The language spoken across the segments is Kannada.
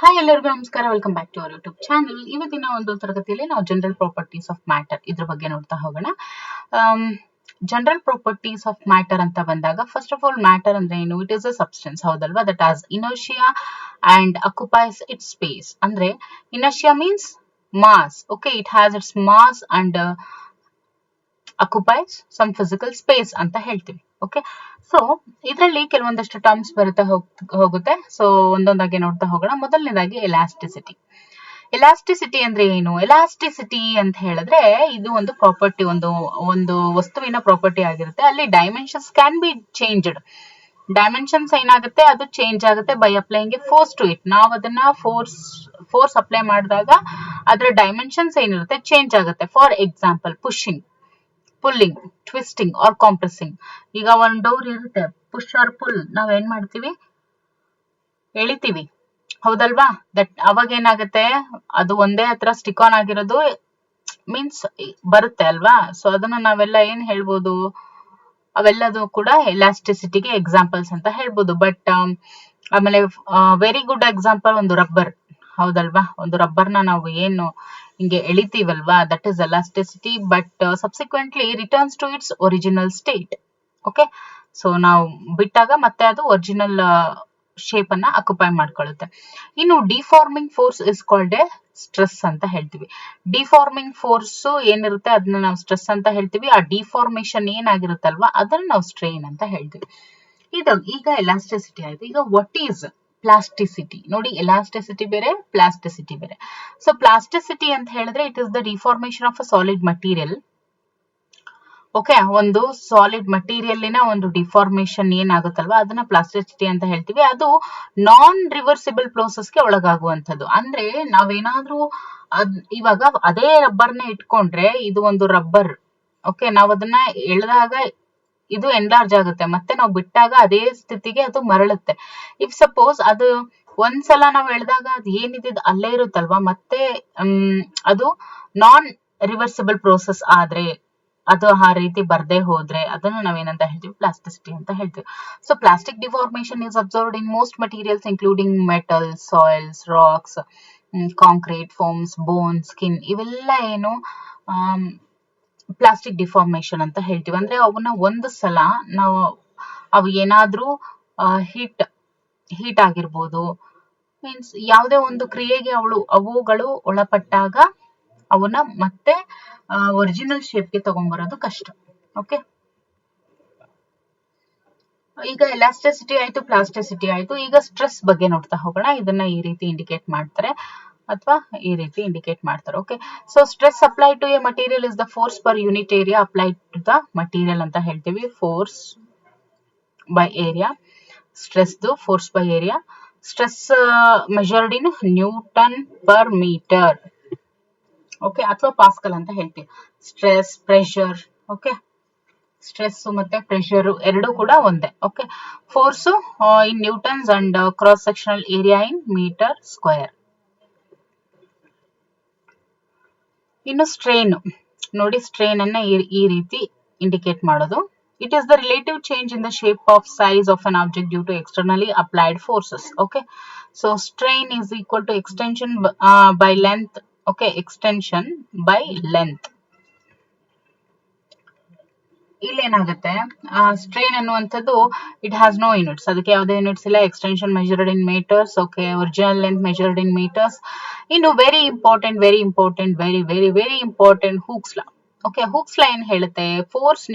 ಹಾಯ್ ಎಲ್ಲರಿಗೂ ನಮಸ್ಕಾರ. Welcome back to our YouTube channel. ಇವತ್ತಿನ ಒಂದು ತರಗತಿಯಲ್ಲಿ ನಾವು ಜನರಲ್ ಪ್ರಾಪರ್ಟೀಸ್ ಆಫ್ ಮ್ಯಾಟರ್ ಇದ್ರ ಬಗ್ಗೆ ನೋಡ್ತಾ ಹೋಗೋಣ. ಜನರಲ್ ಪ್ರಾಪರ್ಟೀಸ್ ಆಫ್ ಮ್ಯಾಟರ್ ಅಂತ ಬಂದಾಗ ಫಸ್ಟ್ ಆಫ್ ಆಲ್ ಮ್ಯಾಟರ್ ಅಂದ್ರೆ ಏನು? ಇಟ್ ಇಸ್ ಅ ಸಬ್ಸ್ಟೆನ್ಸ್, ಹೌದಲ್ವಾ? That has inertia and occupies it space. ಅಂದ್ರೆ inertia means mass. Okay, it has its mass and occupies some physical space ಅಂತ ಹೇಳ್ತೀವಿ. ಓಕೆ, ಸೊ ಇದರಲ್ಲಿ ಕೆಲವೊಂದಷ್ಟು ಟರ್ಮ್ಸ್ ಬರುತ್ತಾ ಹೋಗುತ್ತೆ. ಸೊ ಒಂದೊಂದಾಗಿ ನೋಡ್ತಾ ಹೋಗೋಣ. ಮೊದಲನೇದಾಗಿ ಎಲಾಸ್ಟಿಸಿಟಿ. ಎಲಾಸ್ಟಿಸಿಟಿ ಅಂದ್ರೆ ಏನು? ಎಲಾಸ್ಟಿಸಿಟಿ ಅಂತ ಹೇಳಿದ್ರೆ ಇದು ಒಂದು ಪ್ರಾಪರ್ಟಿ, ಒಂದು ವಸ್ತುವಿನ ಪ್ರಾಪರ್ಟಿ ಆಗಿರುತ್ತೆ. ಅಲ್ಲಿ dimensions can be changed. Dimensions ಏನಾಗುತ್ತೆ, ಅದು ಚೇಂಜ್ ಆಗುತ್ತೆ by applying a force to it. ನಾವು ಅದನ್ನ ಫೋರ್ಸ್ ಅಪ್ಲೈ ಮಾಡಿದಾಗ ಅದರ ಡೈಮೆನ್ಷನ್ಸ್ ಏನಿರುತ್ತೆ ಚೇಂಜ್ ಆಗುತ್ತೆ. For example pushing, pulling, twisting or compressing. ಈಗ ಒಂದು ಡೋರ್ ಇರುತ್ತೆ, ಪುಷ್ ಆರ್ ಪುಲ್, ನಾವ್ ಏನ್ ಮಾಡ್ತೀವಿ? ಎಳಿತೀವಿ, ಹೌದಲ್ವಾ? ದಟ್ ಅವಾಗ ಏನಾಗುತ್ತೆ, ಅದು ಒಂದೇ ಹತ್ರ ಸ್ಟಿಕ್ ಆನ್ ಆಗಿರೋದು ಮೀನ್ಸ್ ಬರುತ್ತೆ ಅಲ್ವಾ? ಸೊ ಅದನ್ನ ನಾವೆಲ್ಲ ಏನ್ ಹೇಳ್ಬೋದು? ಅವೆಲ್ಲದು ಕೂಡ ಎಲಾಸ್ಟಿಸಿಟಿಗೆ ಎಕ್ಸಾಂಪಲ್ಸ್ ಅಂತ ಹೇಳ್ಬೋದು. ಬಟ್ ಆಮೇಲೆ ವೆರಿ ಗುಡ್ ಎಕ್ಸಾಂಪಲ್ ಒಂದು ರಬ್ಬರ್, ಹೌದಲ್ವಾ? ಒಂದು ರಬ್ಬರ್ನ ನಾವು ಏನು ಹಿಂಗೆ ಎಳಿತೀವಲ್ವಾ, that is elasticity. But subsequently returns to its original state. Okay, so ನಾವು ಬಿಟ್ಟಾಗ ಮತ್ತೆ ಅದು ಒರಿಜಿನಲ್ ಶೇಪ್ ಅನ್ನ ಅಕ್ಯುಪೈ ಮಾಡ್ಕೊಳ್ಳುತ್ತೆ. ಇನ್ನು deforming force is called a stress ಅಂತ ಹೇಳ್ತೀವಿ. ಡಿಫಾರ್ಮಿಂಗ್ ಫೋರ್ಸ್ ಏನಿರುತ್ತೆ ಅದನ್ನ ನಾವು ಸ್ಟ್ರೆಸ್ ಅಂತ ಹೇಳ್ತೀವಿ. ಆ ಡಿಫಾರ್ಮೇಶನ್ ಏನಾಗಿರುತ್ತಲ್ವಾ ಅದನ್ನ ನಾವು ಸ್ಟ್ರೈನ್ ಅಂತ ಹೇಳ್ತೀವಿ. ಈಗ ಎಲಾಸ್ಟಿಸಿಟಿ ಆಯ್ತು. ಈಗ ವಾಟ್ ಈಸ್ ಪ್ಲಾಸ್ಟಿಸಿಟಿ? ನೋಡಿ, ಎಲಾಸ್ಟಿಸಿಟಿ ಬೇರೆ, ಪ್ಲಾಸ್ಟಿಸಿಟಿ ಬೇರೆ. ಸೊ ಪ್ಲಾಸ್ಟಿಸಿಟಿ ಅಂತ ಹೇಳಿದ್ರೆ it is the deformation of a solid material. Okay, ಒಂದು ಸಾಲಿಡ್ ಮಟೀರಿಯಲ್ನ ಒಂದು ಡಿಫಾರ್ಮೇಶನ್ ಏನಾಗುತ್ತಲ್ವಾ ಅದನ್ನ ಪ್ಲಾಸ್ಟಿಸಿಟಿ ಅಂತ ಹೇಳ್ತೀವಿ. ಅದು ನಾನ್ ರಿವರ್ಸಿಬಲ್ ಪ್ರೋಸೆಸ್ಗೆ ಒಳಗಾಗುವಂಥದ್ದು. ಅಂದ್ರೆ ನಾವೇನಾದ್ರೂ ಇವಾಗ ಅದೇ ರಬ್ಬರ್ನ ಇಟ್ಕೊಂಡ್ರೆ, ಇದು ಒಂದು ರಬ್ಬರ್. ಓಕೆ, ನಾವು ಅದನ್ನ ಎಳೆದಾಗ ಇದು ಎನ್ಲಾರ್ಜ್ ಆಗುತ್ತೆ, ಮತ್ತೆ ನಾವು ಬಿಟ್ಟಾಗ ಅದೇ ಸ್ಥಿತಿಗೆ ಅದು ಮರಳುತ್ತೆ. ಇಫ್ ಸಪೋಸ್ ಅದು ಒಂದ್ಸಲ ನಾವು ಎಳೆದಾಗ ಅದು ಏನಿದೆ ಅಲ್ಲೇ ಇರುತ್ತಲ್ವಾ, ಮತ್ತೆ ಅದು ನಾನ್ ರಿವರ್ಸಿಬಲ್ ಪ್ರೋಸೆಸ್ ಆದ್ರೆ, ಅದು ಆ ರೀತಿ ಬರ್ದೇ ಹೋದ್ರೆ ಅದನ್ನ ನಾವೇನಂತ ಹೇಳ್ತೀವಿ? ಪ್ಲಾಸ್ಟಿಸಿಟಿ ಅಂತ ಹೇಳ್ತೀವಿ. So plastic deformation is observed in most materials including metals, soils, rocks, concrete, foams, bone, skin. ಇವೆಲ್ಲ ಏನು ಪ್ಲಾಸ್ಟಿಕ್ ಡಿಫಾರ್ಮೇಶನ್ ಅಂತ ಹೇಳ್ತೀವಿ. ಅಂದ್ರೆ ಅವನ್ನ ಒಂದು ಸಲ ನಾವು ಅವು ಏನಾದ್ರೂ ಹೀಟ್ ಆಗಿರ್ಬೋದು, ಮೀನ್ಸ್ ಯಾವುದೇ ಒಂದು ಕ್ರಿಯೆಗೆ ಅವುಗಳು ಒಳಪಟ್ಟಾಗ ಅವನ್ನ ಮತ್ತೆ ಒರಿಜಿನಲ್ ಶೇಪ್ಗೆ ತಗೊಂಡ್ಬರೋದು ಕಷ್ಟ. ಓಕೆ, ಈಗ ಎಲಾಸ್ಟಿಸಿಟಿ ಆಯ್ತು, ಪ್ಲಾಸ್ಟಿಸಿಟಿ ಆಯ್ತು. ಈಗ ಸ್ಟ್ರೆಸ್ ಬಗ್ಗೆ ನೋಡ್ತಾ ಹೋಗೋಣ. ಇದನ್ನ ಈ ರೀತಿ ಇಂಡಿಕೇಟ್ ಮಾಡ್ತಾರೆ ಅಥವಾ ಈ ರೀತಿ ಇಂಡಿಕೇಟ್ ಮಾಡ್ತಾರೆ. Okay, so stress apply to a material is the force per unit area applied to the material ಅಂತ ಹೇಳ್ತೀವಿ. Force by area, stress force by area. Stress measured in newton per meter. Okay, ಅಥವಾ ಪಾಸ್ಕಲ್ ಅಂತ ಹೇಳ್ತೀವಿ. Stress, pressure. ಓಕೆ, ಸ್ಟ್ರೆಸ್ ಮತ್ತೆ ಪ್ರೆಷರ್ ಎರಡು ಕೂಡ ಒಂದೇ. Okay, force in newtons and cross sectional area in meter square. ಇನ್ನು ಸ್ಟ್ರೈನ್ ನೋಡಿ, ಸ್ಟ್ರೈನ್ ಅನ್ನ ಈ ರೀತಿ ಇಂಡಿಕೇಟ್ ಮಾಡೋದು. It is the relative change in the shape of size of an object due to externally applied forces. Okay, so strain is equal to extension by length. Okay, extension by length. ಇಲ್ಲೇನಾಗುತ್ತೆ, ಸ್ಟ್ರೈನ್ ಅನ್ನುವಂಥದ್ದು ಇಟ್ ಹ್ಯಾಸ್ ನೋ ಯೂನಿಟ್ಸ್, ಅದಕ್ಕೆ ಯಾವುದೇ ಯೂನಿಟ್ಸ್ ಇಲ್ಲ. Extension measured in metres. Okay, original length measured in metres. ಇನ್ನು very important, very very very important, Hooke's law. Okay, Hooke's law ಏನ್ ಹೇಳುತ್ತೆ? Force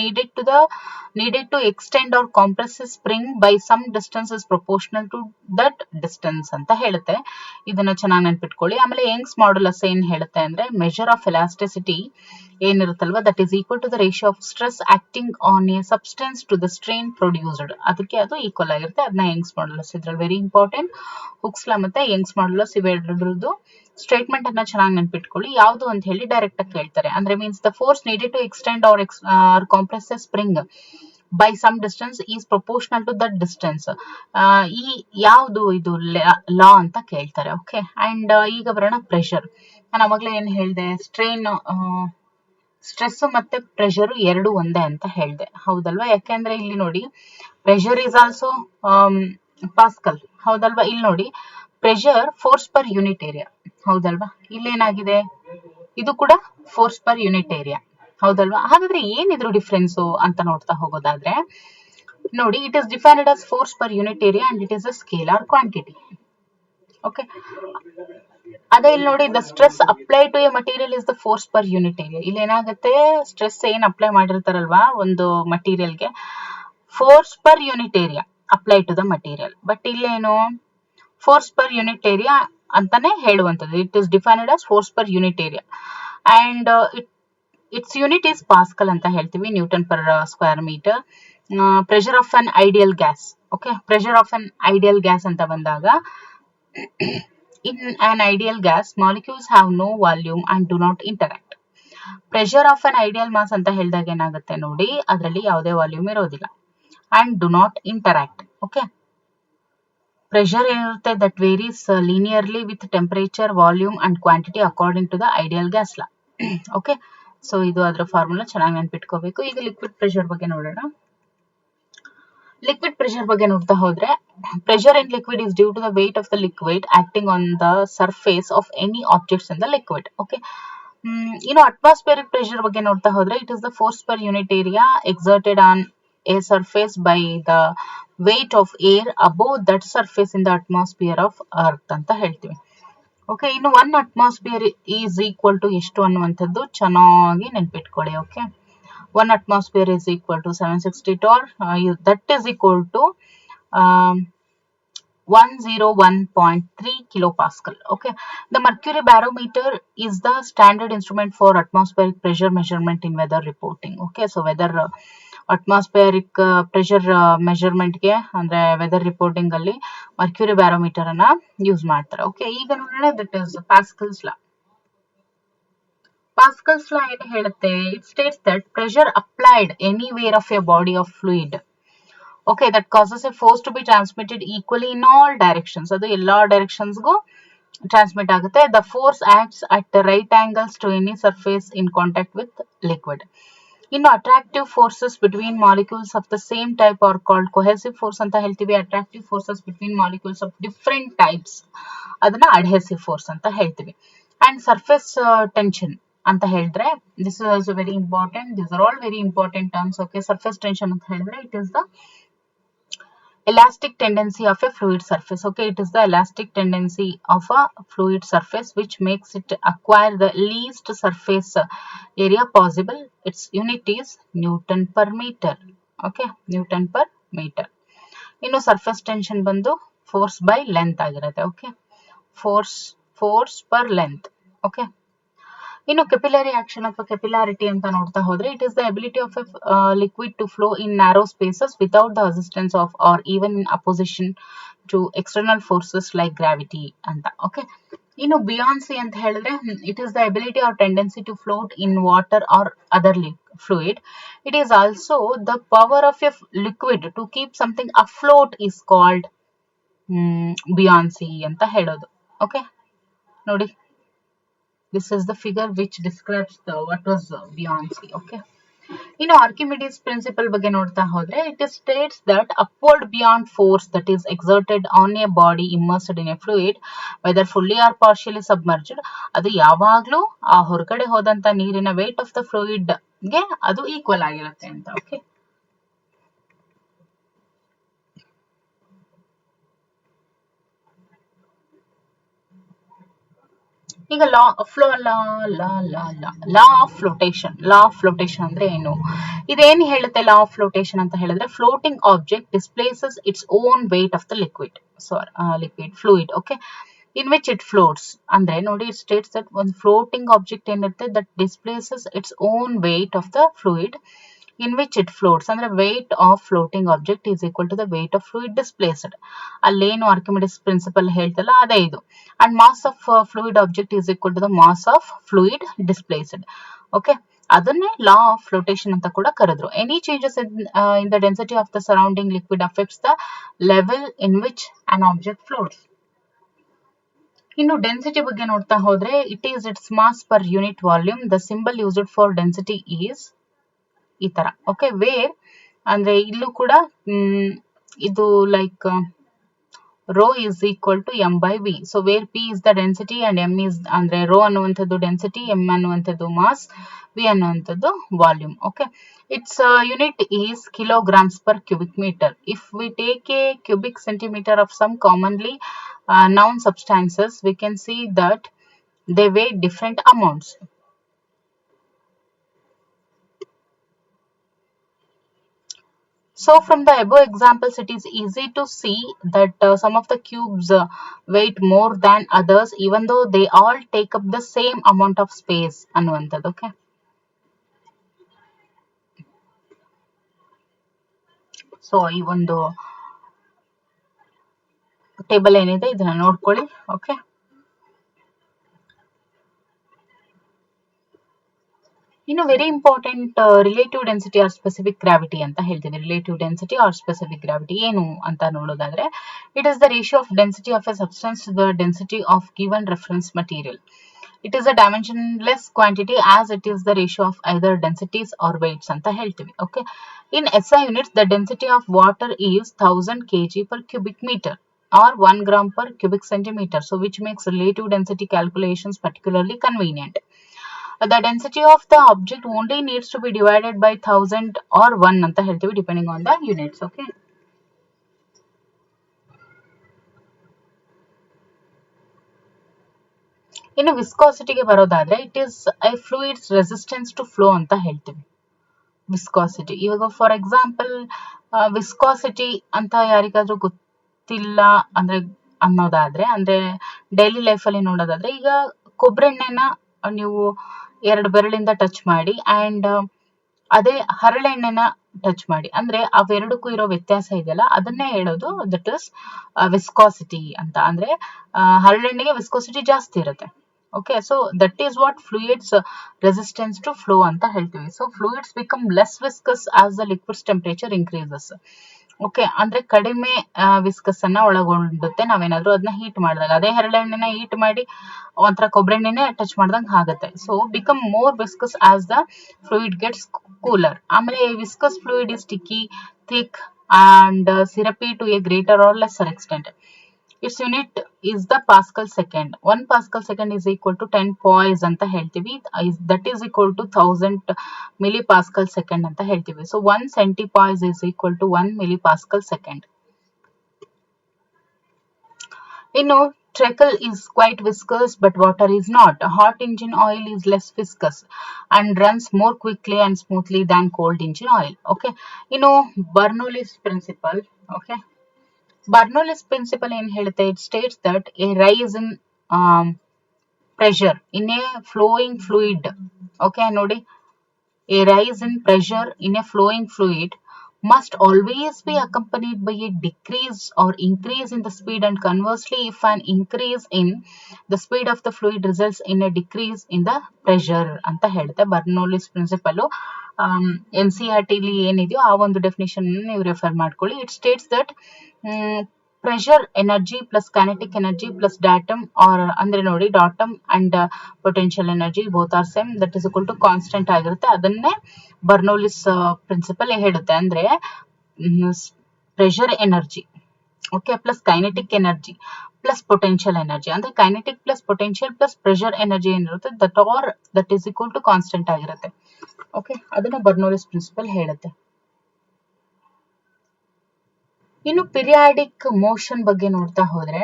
needed to extend or compress a spring by some distance is proportional to that distance ಅಂತ ಹೇಳುತ್ತೆ. ಇದನ್ನ ಚೆನ್ನಾಗಿ ನೆನ್ಪಿಟ್ಕೊಳ್ಳಿ. ಆಮೇಲೆ ಯಂಗ್ಸ್ ಮಾಡ್ಯುಲಸ್ ಏನ್ ಹೇಳುತ್ತೆ ಅಂದ್ರೆ ಮೆಜರ್ ಆಫ್ ಎಲಾಸ್ಟಿಸಿಟಿ ಏನಿರುತ್ತಲ್ವಾ that is equal to the ratio of stress acting on a substance to the strain produced. ಅದಕ್ಕೆ ಅದು ಈಕ್ವಲ್ ಆಗಿರುತ್ತೆ. ಅದನ್ನ ಯಂಗ್ಸ್ ಮಾಡ್ಯುಲಸ್. ಇದ್ರಲ್ಲಿ ವೆರಿ ಇಂಪಾರ್ಟೆಂಟ್ ಹೂಕ್ಸ್ ಲಾ ಮತ್ತೆ ಯಂಗ್ಸ್ ಮಾಡ್ಯುಲಸ್, ಇವೆರಡರದ್ದು ಸ್ಟೇಟ್ಮೆಂಟ್ ಅನ್ನ ಚೆನ್ನಾಗಿ ನೆನ್ಪಿಟ್ಕೊಳ್ಳಿ. ಯಾವುದು ಅಂತ ಹೇಳಿ ಡೈರೆಕ್ಟ್ ಆಗಿ ಕೇಳ್ತಾರೆ. ಅಂದ್ರೆ means the force needed to extend or compress a spring by some distance is proportional to that distance. ಈ ಯಾವುದು ಇದು ಲಾ ಅಂತ ಕೇಳ್ತಾರೆ. ಓಕೆ, ಅಂಡ್ ಈಗ ಬರೋಣ ಪ್ರೆಷರ್. ನಾನು ಅವಾಗಲೇ ಏನ್ ಹೇಳಿದೆ? ಸ್ಟ್ರೆಸ್ ಮತ್ತೆ ಪ್ರೆಷರ್ ಎರಡು ಒಂದೇ ಅಂತ ಹೇಳಿದೆ, ಹೌದಲ್ವಾ? ಯಾಕೆಂದ್ರೆ ಇಲ್ಲಿ ನೋಡಿ, ಪ್ರೆಷರ್ ಈಸ್ ಆಲ್ಸೋ ಪಾಸ್ಕಲ್, ಹೌದಲ್ವಾ? ಇಲ್ಲಿ ನೋಡಿ, pressure force per unit area, ಹೌದಲ್ವಾ? ಇಲ್ಲೇನಾಗಿದೆ, ಇದು ಕೂಡ ಫೋರ್ಸ್ ಪರ್ ಯೂನಿಟ್ ಏರಿಯಾ, ಹೌದಲ್ವಾ? ಹಾಗಾದ್ರೆ ಏನಿದ್ರು ಡಿಫ್ರೆನ್ಸ್ ಅಂತ ನೋಡ್ತಾ ಹೋಗೋದಾದ್ರೆ ನೋಡಿ, it is defined as force per unit area and it is a scalar quantity. Okay, ಅದೇ ಇಲ್ಲಿ ನೋಡಿ, the stress apply to a material is the force per unit area. ಇಲ್ಲಿ ಏನಾಗುತ್ತೆ, ಸ್ಟ್ರೆಸ್ ಏನ್ ಅಪ್ಲೈ ಮಾಡಿರ್ತಾರಲ್ವಾ ಒಂದು ಮಟೀರಿಯಲ್ಗೆ, force per unit area apply to the material. But ಇಲ್ಲೇನು ಫೋರ್ಸ್ ಪರ್ ಯೂನಿಟ್ ಏರಿಯಾ ಅಂತಾನೆ ಹೇಳುವಂಥದ್ದು. It is defined as force per unit area and its unit is Pascal ಅಂತ ಹೇಳ್ತೀವಿ, newton per square meter. Pressure of an ideal gas. Okay, pressure of an ideal gas ಅಂತ ಬಂದಾಗ, in an ideal gas molecules have no volume and do not interact. Pressure of an ideal mass ಅಂತ ಹೇಳಿದಾಗ ಏನಾಗುತ್ತೆ ನೋಡಿ, ಅದರಲ್ಲಿ ಯಾವುದೇ ವಾಲ್ಯೂಮ್ ಇರೋದಿಲ್ಲ and do not interact. Okay, pressure ಏನಿರುತ್ತೆ that varies linearly with temperature, volume and quantity according to the ideal gas law. Okay, so ಇದು ಅದರ ಫಾರ್ಮುಲಾ, ಚೆನ್ನಾಗಿ ನೆನ್ಪಿಟ್ಕೋಬೇಕು. ಈಗ ಲಿಕ್ವಿಡ್ ಪ್ರೆಷರ್ ಬಗ್ಗೆ ನೋಡೋಣ. ಲಿಕ್ವಿಡ್ ಪ್ರೆಷರ್ ಬಗ್ಗೆ ನೋಡ್ತಾ ಹೋದ್ರೆ, pressure in liquid is due to the weight of the liquid acting on the surface of any objects in the liquid. Okay, ಇನ್ನು ಅಟ್ಮಾಸ್ಫಿಯರಿಕ್ ಪ್ರೆಷರ್ ಬಗ್ಗೆ ನೋಡ್ತಾ ಹೋದ್ರೆ, it is the force per unit area exerted on a surface by the weight of air above that surface in the atmosphere of earth ಅಂತ ಹೇಳ್ತೀವಿ. ಓಕೆ, ಇನ್ನು 1 ಅಟ್ಮಾಸ್ಫಿಯರ್ ಈಸ್ ಈಕ್ವಲ್ ಟು ಎಷ್ಟು ಅನ್ನುವಂಥದ್ದು ಚೆನ್ನಾಗಿ ನೆನ್ಪಿಟ್ಕೊಳ್ಳಿ. Okay, 1 atmosphere is equal to 760 torr, that is equal to 101.3 kilopascal. Okay, the mercury barometer is the standard instrument for atmospheric pressure measurement in weather reporting. Okay, so weather atmospheric pressure measurement ಗೆ ಅಂದ್ರೆ weather reporting ಅಲ್ಲಿ mercury barometer ಅನ್ನ ಯೂಸ್ ಮಾಡ್ತಾರೆ. ಓಕೆ, ಈಗ ನೋಡೋಣ, that is Pascal's law. Pascal's law ಏನು ಹೇಳುತ್ತೆ? It states that pressure applied anywhere of a body of fluid, okay, that causes a force to be transmitted equally in all directions. ಅದು ಎಲ್ಲಾ ಡೈರೆಕ್ಷನ್ಸ್ಗೂ ಟ್ರಾನ್ಸ್ಮಿಟ್ ಆಗುತ್ತೆ. The force acts at the right angles to any surface in contact with liquid. ಇನ್ನು attractive forces between molecules of the same type are called cohesive force ಅಂತ ಹೇಳ್ತೀವಿ. Attractive forces between molecules of different types, ಅದನ್ನ ಅಡ್ಹೆಸಿವ್ ಫೋರ್ಸ್ ಅಂತ ಹೇಳ್ತೀವಿ. ಅಂಡ್ ಸರ್ಫೇಸ್ ಟೆನ್ಷನ್ ಅಂತ ಹೇಳಿದ್ರೆ, this is also very important. This are all very important terms. Okay, surface tension ಅಂತ ಹೇಳಿದ್ರೆ, it is the elastic tendency of a fluid surface. Okay, it is the elastic tendency of a fluid surface which makes it acquire the least surface area possible. Its unit is Newton per meter. Okay, Newton per meter. ಇನ್ನು ಸರ್ಫೇಸ್ ಟೆನ್ಷನ್ ಬಂದು ಫೋರ್ಸ್ ಬೈ ಲೆಂತ್ ಆಗಿರುತ್ತೆ. Okay, force per length. Okay, ಇನ್ನು ಕೆಪಿಲರಿ ಆಕ್ಷನ್ ಅಥವಾ ಕೆಪಿಲಾರಿಟಿ ಅಂತ ನೋಡ್ತಾ ಹೋದ್ರೆ, it is the ability of a liquid to flow in narrow spaces without the assistance of or even in opposition to external forces like gravity ಅಂತ. ಓಕೆ, ಇನ್ನು ಬಿಯಾನ್ಸಿ ಅಂತ ಹೇಳಿದ್ರೆ, it is the ability or tendency to float in water or other fluid. It is also the power of a liquid to keep something afloat is called buoyancy ಅಂತ ಹೇಳೋದು. ಓಕೆ, ನೋಡಿ, this is the figure which describes the what was buoyancy. Okay, ಇನ್ನು ಆರ್ಕಿಮಿಡೀಸ್ ಪ್ರಿನ್ಸಿಪಲ್ ಬಗ್ಗೆ ನೋಡ್ತಾ ಹೋದ್ರೆ, it states that upward beyond force that is exerted on a body immersed in a fluid whether fully or partially submerged, ಅದು ಯಾವಾಗ್ಲೂ ಆ ಹೊರಗಡೆ ಹೋದಂತ ನೀರಿನ weight of the fluid ಗೆ ಅದು ಈಕ್ವಲ್ ಆಗಿರುತ್ತೆ ಅಂತ. ಓಕೆ, ಈಗ ಲಾ ಆಫ್ ಫ್ಲೋಟೇಶನ್ ಅಂದ್ರೆ ಏನು? ಇದೇನು ಹೇಳುತ್ತೆ ಲಾ ಆಫ್ ಫ್ಲೋಟೇಶನ್ ಅಂತ ಹೇಳಿದ್ರೆ, floating object displaces its own wait of the liquid fluid. Okay, in which it floats ಅಂದ್ರೆ ನೋಡಿ, ಇಟ್ ಸ್ಟೇಟ್ಸ್ ದಟ್ ಒಂದು ಫ್ಲೋಟಿಂಗ್ ಆಬ್ಜೆಕ್ಟ್ ಏನಿರುತ್ತೆ that displaces its own wait of the fluid in which it floats. ಅಂದ್ರೆ weight of floating object is equal to the weight of fluid displaced. ಅಲ್ಲೇನು ಆರ್ಕಿಮಿಡೀಸ್ ಪ್ರಿನ್ಸಿಪಲ್ ಹೇಳ್ತಲ್ಲ ಅದೇ ಇದು. and mass of fluid object is equal to the mass of fluid displaced. Okay, ಅದನ್ನೇ ಲಾ ಆಫ್ ಫ್ಲೋಟೇಶನ್ ಅಂತ ಕೂಡ ಕರೆದ್ರು. Any changes in the density of the surrounding liquid affects the level in which an object floats. ಇನ್ನು ಡೆನ್ಸಿಟಿ ಬಗ್ಗೆ ನೋಡ್ತಾ ಹೋದ್ರೆ, it is its mass per unit volume. The symbol used for density is ಈ ತರ. ಓಕೆ, ವೇರ್ ಅಂದ್ರೆ ಇಲ್ಲೂ ಕೂಡ ಇದು like rho is equal to m by v. So where p is the density and m is andre rho ಅನ್ನುವಂಥದ್ದು density, m ಅನ್ನುವಂಥದ್ದು mass, v ಅನ್ನುವಂಥದ್ದು volume. Okay, its unit is kilograms per cubic meter. If we take a cubic centimeter of some commonly known substances, we can see that they weigh different amounts. So from the above examples, it is easy to see that some of the cubes weight more than others, even though they all take up the same amount of space ಅನ್ನುವಂಥದ್ದು. Okay, so ಈ ಒಂದು ಟೇಬಲ್ ಏನಿದೆ ಇದನ್ನ ನೋಡ್ಕೊಳ್ಳಿ. ಓಕೆ, ಇನ್ನು very important relative density or specific gravity ಅಂತ ಹೇಳ್ತೀವಿ. Relative density or specific gravity ಏನು ಅಂತ ನೋಡೋದಾದ್ರೆ, it is the ratio of density of a substance to the density of given reference material. It is a dimensionless quantity as it is the ratio of either densities or weights ಅಂತ ಹೇಳ್ತೀವಿ. Okay, in SI units the density of water is 1000 kg per cubic meter or 1 gram per cubic centimeter, so which makes relative density calculations particularly convenient. The density of the object only needs to be divided by 1000 or 1 ಅಂತ ಹೇಳ್ತೀವಿ, depending on the units. Okay, ಇನ್ನು ವಿಸ್ಕಾಸಿಟಿಗೆ ಬರೋದಾದ್ರೆ, it is a fluid's resistance to flow ಅಂತ ಹೇಳ್ತೀವಿ. ವಿಸ್ಕಾಸಿಟಿ, ಇವಾಗ ಫಾರ್ ಎಕ್ಸಾಂಪಲ್ ವಿಸ್ಕಾಸಿಟಿ ಅಂತ ಯಾರಿಗಾದ್ರೂ ಗೊತ್ತಿಲ್ಲ ಅಂದ್ರೆ ಅನ್ನೋದಾದ್ರೆ, ಅಂದ್ರೆ ಡೈಲಿ ಲೈಫ್ ಅಲ್ಲಿ ನೋಡೋದಾದ್ರೆ, ಈಗ ಕೊಬ್ಬರೆಣ್ಣೆನ ನೀವು 2 ಬೆರಳಿಂದ ಟಚ್ ಮಾಡಿ ಅಂಡ್ ಅದೇ ಹರಳೆಣ್ಣೆನ ಟಚ್ ಮಾಡಿ, ಅಂದ್ರೆ ಅವೆರಡಕ್ಕೂ ಇರೋ ವ್ಯತ್ಯಾಸ ಇದೆಯಲ್ಲ, ಅದನ್ನೇ ಹೇಳೋದು ದಟ್ ಇಸ್ ವಿಸ್ಕಾಸಿಟಿ ಅಂತ. ಅಂದ್ರೆ ಹರಳೆಣ್ಣೆಗೆ ವಿಸ್ಕಾಸಿಟಿ ಜಾಸ್ತಿ ಇರುತ್ತೆ. Okay, so that is what fluids resistance to flow ಅಂತ ಹೇಳ್ತೀವಿ. So fluids become less viscous as the liquid's temperature increases. Okay, ಅಂದ್ರೆ ಕಡಿಮೆ ವಿಸ್ಕಸ್ ಅನ್ನ ಒಳಗೊಂಡುತ್ತೆ ನಾವೇನಾದ್ರೂ ಅದನ್ನ ಹೀಟ್ ಮಾಡಿದಾಗ. ಅದೇ ಹರಳೆಣ್ಣೆನ ಹೀಟ್ ಮಾಡಿ ಒಂಥರ ಕೊಬ್ಬರೆಣ್ಣೆನೆ ಟಚ್ ಮಾಡ್ದಂಗೆ ಆಗುತ್ತೆ. So become more viscous as the fluid gets cooler. ಆಮೇಲೆ viscous fluid is sticky, thick and syrupy to a greater or lesser extent. Its unit is the Pascal second. 1 Pascal second is equal to 10 poise ಅಂತ ಹೇಳ್ತೀವಿ. That is equal to 1000 millipascal second ಅಂತ ಹೇಳ್ತೀವಿ. So 1 centipoise is equal to 1 millipascal second. ಇನ್ನು treacle is quite viscous but water is not. Hot engine oil is less viscous and runs more quickly and smoothly than cold engine oil. Okay, ಇನ್ನು Bernoulli's principle. Okay, Bernoulli's principle ಏನ್ ಹೇಳುತ್ತೆ? It states that a rise in pressure in a flowing fluid. Okay, ನೋಡಿ, a rise in pressure in a flowing fluid must always be accompanied by a decrease or increase in the speed, and conversely if an increase in the speed of the fluid results in a decrease in the pressure ಅಂತ ಹೇಳುತ್ತೆ Bernoulli's principle. NCERT ಲಿ ಏನಿದೆಯೋ ಆ ಒಂದು ಡೆಫಿನೇಷನ್ ನೀವು ರೆಫರ್ ಮಾಡ್ಕೊಳ್ಳಿ. It states that pressure energy plus kinetic energy plus datum, or ಅಂದ್ರೆ ನೋಡಿ datum and potential energy both are same, that is equal to constant ಆಗಿರುತ್ತೆ. ಅದನ್ನೇ ಬರ್ನೌಲಿಸ್ ಪ್ರಿನ್ಸಿಪಲ್ ಹೇಳುತ್ತೆ. ಅಂದ್ರೆ pressure energy okay plus kinetic energy plus potential energy, ಅಂದ್ರೆ kinetic plus potential plus pressure energy ಏನಿರುತ್ತೆ that is equal to constant ಆಗಿರುತ್ತೆ. ಓಕೆ, ಅದನ್ನ ಬರ್ನೌಲಿಸ್ ಪ್ರಿನ್ಸಿಪಲ್ ಹೇಳುತ್ತೆ. ಇನ್ನು ಪಿರಿಯಾಡಿಕ್ ಮೋಷನ್ ಬಗ್ಗೆ ನೋಡ್ತಾ ಹೋದ್ರೆ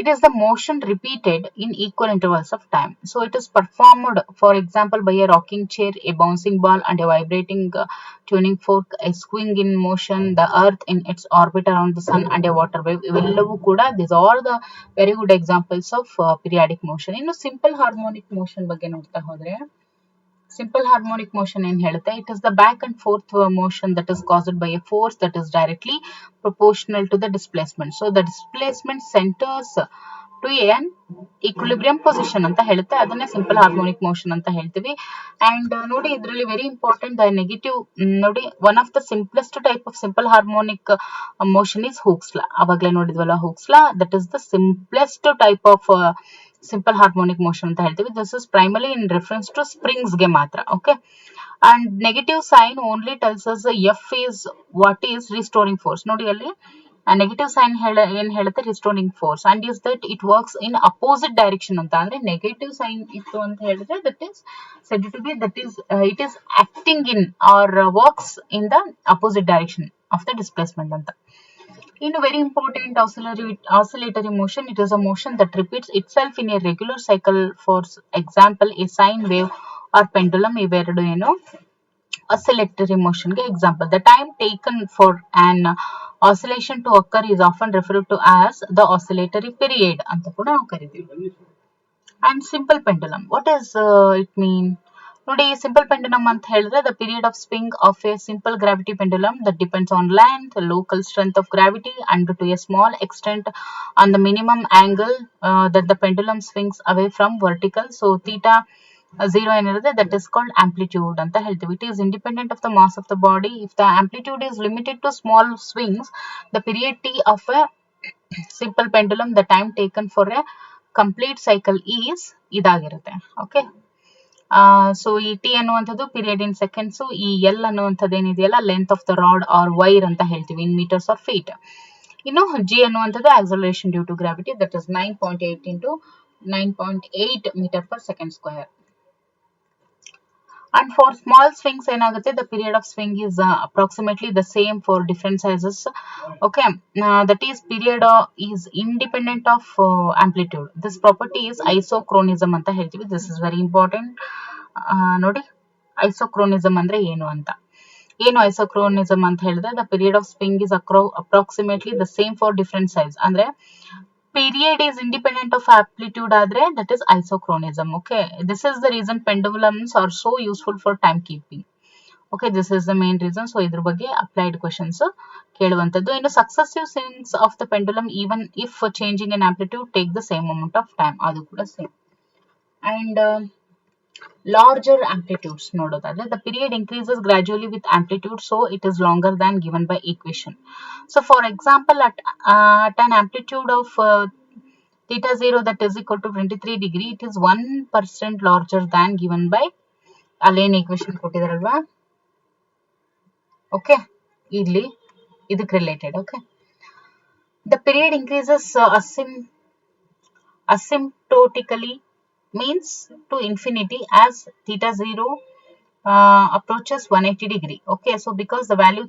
it is the motion repeated in equal intervals of time. So it is performed, for example, by a rocking chair, a bouncing ball, and a vibrating tuning fork, a swing in motion, the earth in its orbit around the sun, and a water wave. ಇವೆಲ್ಲವೂ ಕೂಡ these are the very good examples of periodic motion. ಇನ್ನು simple harmonic motion ಬಗ್ಗೆ ನೋಡ್ತಾ ಹೋದ್ರೆ, simple harmonic motion ಏನ್ ಹೇಳುತ್ತೆ? It is the back and forth motion that is caused by a force that is directly proportional to the displacement. So the displacement centers to an equilibrium position ಅಂತ ಹೇಳುತ್ತೆ. ಅದನ್ನೇ simple harmonic motion ಅಂತ ಹೇಳ್ತೀವಿ. And ನೋಡಿ, ಇದರಲ್ಲಿ ವೆರಿ ಇಂಪಾರ್ಟೆಂಟ್ ದ ನೆಗೆಟಿವ್ ನೋಡಿ, one of the simplest type of simple harmonic motion is Hooke's law. ಅವಾಗಲೇ ನೋಡಿದ್ವಲ್ಲ Hooke's law, that is the simplest type of simple harmonic motion ಅಂತ ಹೇಳ್ತೀವಿ. This is primarily in reference to springs ಗೆ ಮಾತ್ರ. Okay, and negative sign only tells us F is what is restoring force. ನೋಡಿ ಅಲ್ಲಿ ನೆಗೆಟಿವ್ ಸೈನ್ ಏನ್ ಹೇಳುತ್ತೆ, restoring force, and is that it works in opposite direction ಅಂತ. ಅಂದ್ರೆ ನೆಗೆಟಿವ್ ಸೈನ್ ಇತ್ತು ಅಂತ ಹೇಳಿದ್ರೆ that is said to be that is it is acting in or works in the opposite direction of the displacement ಅಂತ. In a very important oscillatory motion, it is a motion that repeats itself in a regular cycle. For example, a sine wave or pendulum ಇವೆರಡು ಏನು oscillatory motion ಗೆ example. The time taken for an oscillation to occur is often referred to as the oscillatory period ಅಂತ ಕೂಡ ನಾವು ಕರಿತೀವಿ. And simple pendulum, what does it mean? ನೋಡಿ, simple pendulum ಅಂತ ಹೇಳಿದ್ರೆ the period of swing of a simple gravity pendulum that depends on length, local strength of gravity, and to a small extent on the minimum angle that the pendulum swings away from vertical. So theta 0 ಏನಿರುತ್ತೆ that is called amplitude ಅಂತ ಹೇಳ್ತೀವಿ. It is independent of the mass of the body. If the amplitude is limited to small swings, the period t of a simple pendulum, the time taken for a complete cycle is ಇದಾಗಿರುತ್ತೆ. ಓಕೆ, ಸೊ ಈ ಟಿ ಅನ್ನುವಂಥದ್ದು ಪೀರಿಯಡ್ ಇನ್ ಸೆಕೆಂಡ್ಸ್, ಈ ಎಲ್ ಅನ್ನುವಂಥದ್ದು ಏನಿದೆಯಲ್ಲ length of the rod or wire ಅಂತ ಹೇಳ್ತೀವಿ ಇನ್ ಮೀಟರ್ಸ್ ಆರ್ ಫೀಟ್. ಇನ್ನು ಜಿ ಅನ್ನುವಂಥದ್ದು acceleration due to gravity, that is 9.8 into 9.8 meter per second square. And for small swings ಏನಾಗುತ್ತೆ, the period of swing is approximately the same for different sizes. Okay, that is period is independent of amplitude. This property is isochronism ಅಂತ ಹೇಳ್ತೀವಿ. This is very important. ನೋಡಿ, isochronism ಅಂದ್ರೆ ಏನು ಅಂತ. ಏನು isochronism ಅಂತ ಹೇಳಿದ್ರೆ the period of swing is approximately the same for different size. ಅಂದ್ರೆ period is independent of amplitude ಆದ್ರೆ that is isochronism. Okay, this is the reason pendulums are so useful for timekeeping. Okay, this is the main reason. So ಇದ್ರ ಬಗ್ಗೆ applied questions ಕೇಳುವಂತದ್ದು. ಇನ್ನು successive swings of the pendulum even if changing in amplitude take the same amount of time, ಅದು ಕೂಡ same. And larger amplitudes ನೋಡೋದಾದ್ರೆ the period increases gradually with amplitude, so it is longer than given by equation. So for example, at an amplitude of theta 0 that is equal to 23 degree, it is 1% larger than given by ಅಲ್ಲೇನು equation ಕೊಟ್ಟಿದಾರಲ್ವಾ. ಓಕೆ, ಇಲ್ಲಿ ಇದಕ್ಕೆ related. Okay, the period increases asymptotically, means to infinity, as theta 0 approaches 180 degree. Okay, so because the value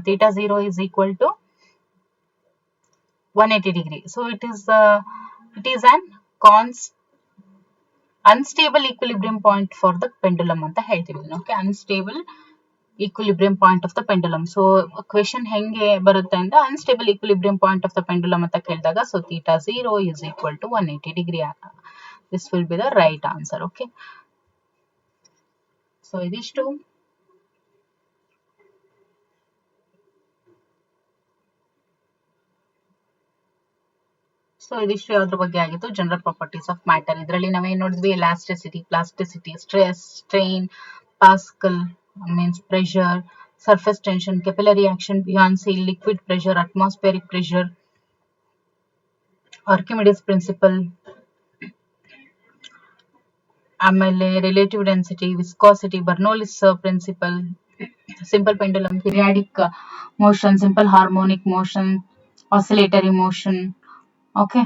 theta 0 is equal to 180 degree, so it is an unstable equilibrium point for the pendulum ಅಂತ ಹೇಳ್ತೀವಿ. Okay, unstable equilibrium point of the pendulum. So question ಹೆಂಗೆ ಬರುತ್ತೆ ಅಂದ್ರೆ unstable equilibrium point of the pendulum ಅಂತ ಕೇಳಿದಾಗ, so theta 0 is equal to 180 degree. This will be the right answer. Okay, so ಇದಿಷ್ಟು ಯಾವ್ದ್ರ ಬಗ್ಗೆ ಆಗಿತ್ತು, ಜನರಲ್ ಪ್ರಾಪರ್ಟೀಸ್ ಆಫ್ ಮ್ಯಾಟರ್. ಇದರಲ್ಲಿ ನಾವೇನ್ ನೋಡಿದ್ವಿ, elasticity, plasticity, stress, strain, pascal means pressure, surface tension, capillary action, buoyancy, liquid pressure, atmospheric pressure, Archimedes principle, ಆಮೇಲೆ relative density, viscosity, Bernoulli's principle, simple pendulum, periodic motion, simple harmonic motion, oscillatory motion. Okay,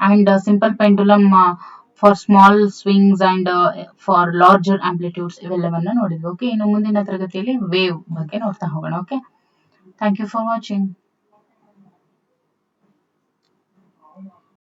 and simple pendulum for small swings and for larger amplitudes ಇವೆಲ್ಲವನ್ನ ನೋಡಿದ್ವಿ. ಓಕೆ, ಇನ್ನು ಮುಂದಿನ ತರಗತಿಯಲ್ಲಿ ವೇವ್ ಬಗ್ಗೆ ನೋಡ್ತಾ ಹೋಗೋಣ. Okay, thank you for watching.